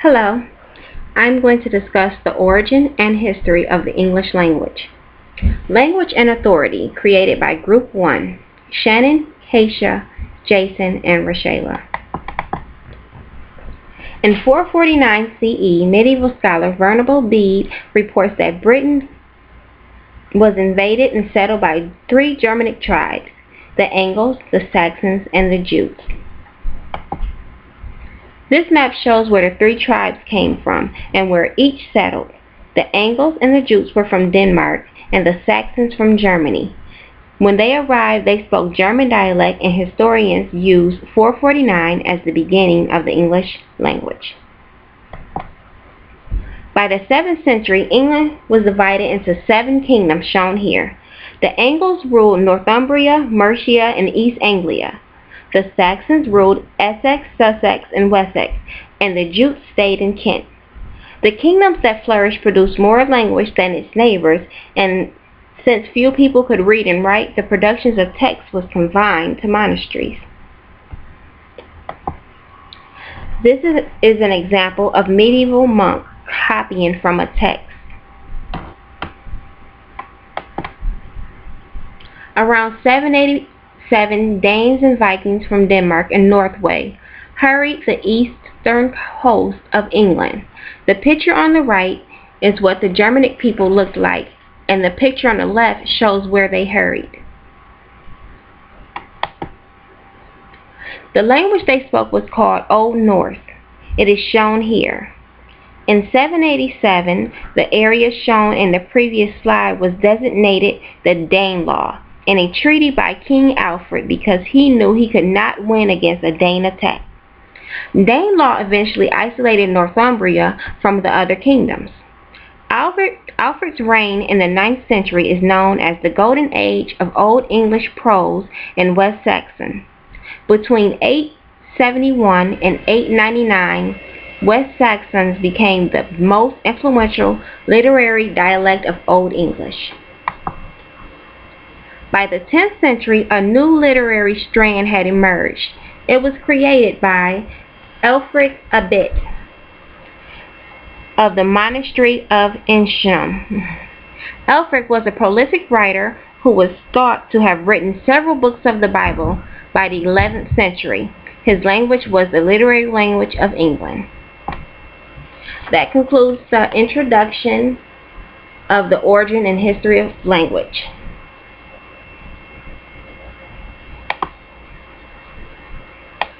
Hello, I'm going to discuss the origin and history of the English language. Language and Authority, created by Group 1, Shannon, Keisha, Jason, and Rashayla. In 449 CE, medieval scholar Venerable Bede reports that Britain was invaded and settled by three Germanic tribes, the Angles, the Saxons, and the Jutes. This map shows where the three tribes came from and where each settled. The Angles and the Jutes were from Denmark and the Saxons from Germany. When they arrived, they spoke German dialect, and historians use 449 as the beginning of the English language. By the 7th century, England was divided into 7 kingdoms shown here. The Angles ruled Northumbria, Mercia, and East Anglia. The Saxons ruled Essex, Sussex, and Wessex, and the Jutes stayed in Kent. The kingdoms that flourished produced more language than its neighbors, and since few people could read and write, the productions of text was confined to monasteries. This is an example of medieval monk copying from a text. Around 787, Danes and Vikings from Denmark and Norway harried the eastern coast of England. The picture on the right is what the Germanic people looked like, and the picture on the left shows where they harried. The language they spoke was called Old Norse. It is shown here. In 787, the area shown in the previous slide was designated the Danelaw in a treaty by King Alfred because he knew he could not win against a Dane attack. Danelaw eventually isolated Northumbria from the other kingdoms. Alfred's reign in the 9th century is known as the Golden Age of Old English prose in West Saxon. Between 871 and 899, West Saxons became the most influential literary dialect of Old English. By the 10th century, a new literary strand had emerged. It was created by Elfric Abbot of the monastery of Ensham. Elfric was a prolific writer who was thought to have written several books of the Bible by the 11th century. His language was the literary language of England. That concludes the introduction of the origin and history of language.